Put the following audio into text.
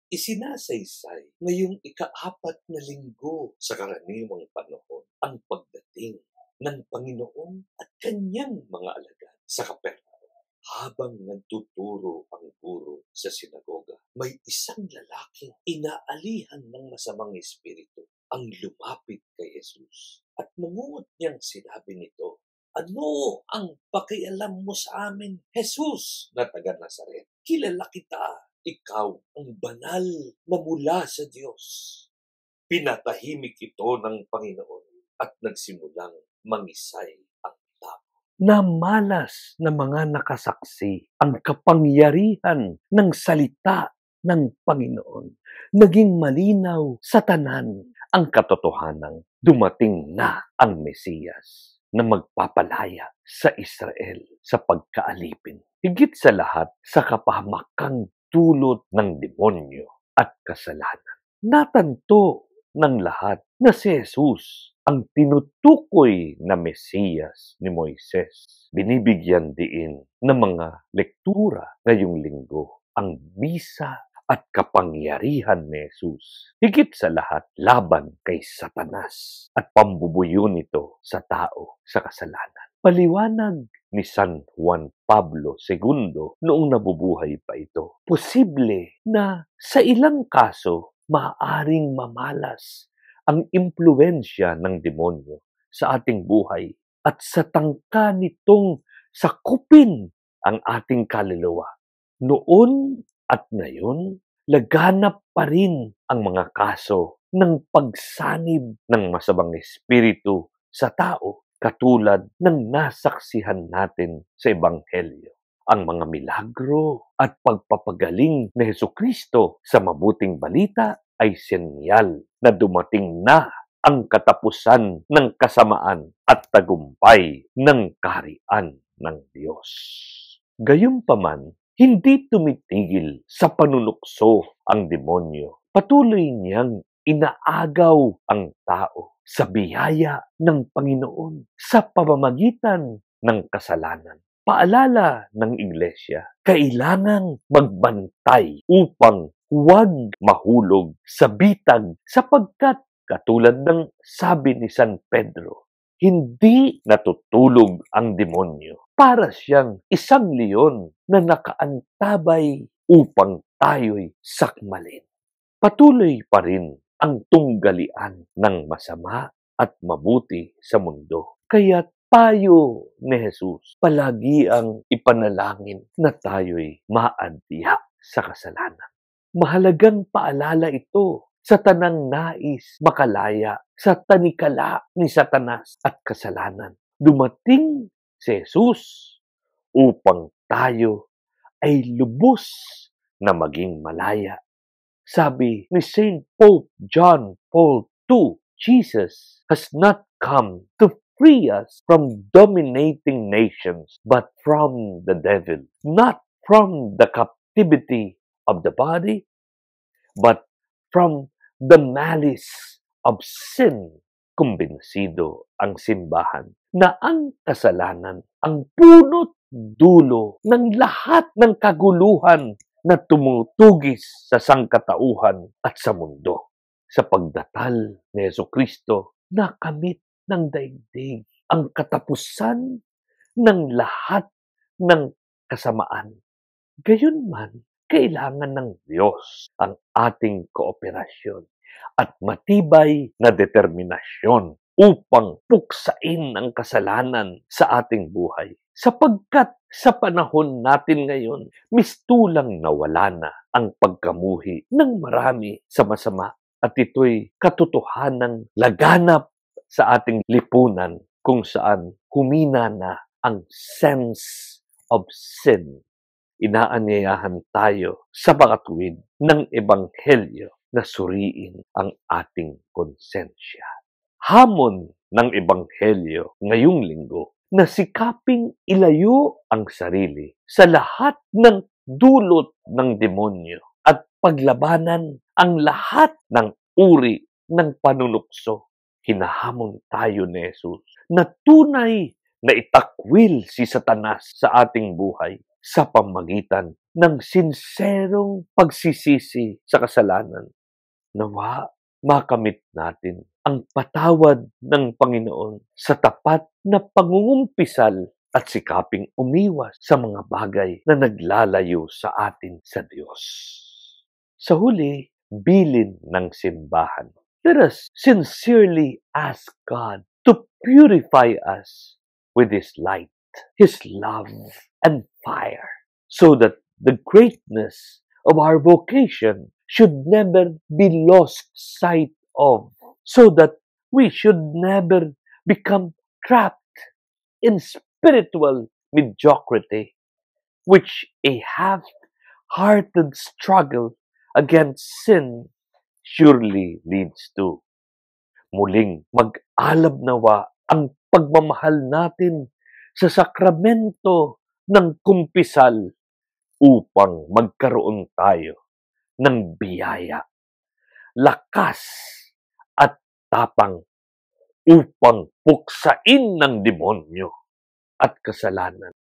Isinasaysay ngayong ika-4 na linggo sa karaniwang panahon ang pagdating ng Panginoon at kanyang mga alagad sa Kapernaum. Habang nagtuturo ang guro sa sinagoga, may isang lalaking inaalihan ng masamang espiritu ang lumapit kay Jesus at nangungot niyang sinabi nito, "Ano ang pakialam mo sa amin, Jesus na taga Nazaret? Kilala kita, ikaw ang banal na mula sa Diyos." Pinatahimik ito ng Panginoon at nagsimulang mangisay ang tao. Namalas na mga nakasaksi ang kapangyarihan ng salita ng Panginoon. Naging malinaw sa tanan ang katotohanan. Dumating na ang Mesiyas na magpapalaya sa Israel sa pagkaalipin. Higit sa lahat sa kapahamakang dulot ng demonyo at kasalanan. Natanto ng lahat na si Jesus ang tinutukoy na Mesiyas ni Moises. Binibigyan diin ng mga lektura ngayong linggo ang bisa at kapangyarihan ni Jesus. Higit sa lahat laban kay Satanas at pambubuyo nito sa tao sa kasalanan. Paliwanag ni San Juan Pablo II noong nabubuhay pa ito. Posible na sa ilang kaso maaaring mamalas ang impluwensya ng demonyo sa ating buhay at sa tangka nitong sakupin ang ating kaluluwa. Noon at ngayon, laganap pa rin ang mga kaso ng pagsanib ng masamang espiritu sa tao katulad ng nasaksihan natin sa Ebanghelyo. Ang mga milagro at pagpapagaling ni Hesukristo sa mabuting balita ay senyal na dumating na ang katapusan ng kasamaan at tagumpay ng kaharian ng Diyos. Gayunpaman, hindi tumitigil sa panunukso ang demonyo. Patuloy niyang inaagaw ang tao sa biyaya ng Panginoon sa pamamagitan ng kasalanan. Paalala ng Iglesia, kailangang magbantay upang huwag mahulog sa bitag sapagkat katulad ng sabi ni San Pedro, hindi natutulog ang demonyo. Para siyang isang leon na nakaantabay upang tayo'y sakmalin. Patuloy pa rin ang tunggalian ng masama at mabuti sa mundo. Kaya payo ni Jesus, palagi ang ipanalangin na tayo'y maadya sa kasalanan. Mahalagang paalala ito sa tanang nais makalaya sa tanikala ni Satanas at kasalanan. Dumating si Jesus upang tayo ay lubos na maging malaya. Sabi ni St. Pope John Paul II, Jesus has not come to free us from dominating nations, but from the devil. Not from the captivity of the body, but from the malice of sin. Kumbinsido ang simbahan na ang kasalanan ang punot dulo ng lahat ng kaguluhan na tumutugis sa sangkatauhan at sa mundo. Sa pagdatal ni Hesukristo, nakamit ng daigdig ang katapusan ng lahat ng kasamaan. Gayunman, kailangan ng Diyos ang ating kooperasyon at matibay na determinasyon upang puksain ang kasalanan sa ating buhay. Sapagkat sa panahon natin ngayon, mistulang nawala na ang pagkamuhi ng marami sa masama at ito'y katotohanang laganap sa ating lipunan kung saan humina na ang sense of sin. Inaanyayahan tayo sa mga tuwid ng Ebanghelyo na suriin ang ating konsensya. Hamon ng Ebanghelyo ngayong linggo na sikaping ilayo ang sarili sa lahat ng dulot ng demonyo at paglabanan ang lahat ng uri ng panunukso. Hinahamon tayo ni Jesus na tunay na itakwil si Satanas sa ating buhay sa pamamagitan ng sinserong pagsisisi sa kasalanan. Nawa, makamit natin ang patawad ng Panginoon sa tapat na pangungumpisal at sikaping umiwas sa mga bagay na naglalayo sa atin sa Diyos. Sa huli, bilin ng simbahan. Let us sincerely ask God to purify us with His light, His love, and fire, so that the greatness of our vocation should never be lost sight of, so that we should never become trapped in spiritual mediocrity, which a half-hearted struggle against sin surely leads to. Muling mag-alab nawa ang pagmamahal natin sa sakramento ng kumpisal upang magkaroon tayo ng biyaya, lakas at tapang upang puksain ng demonyo at kasalanan.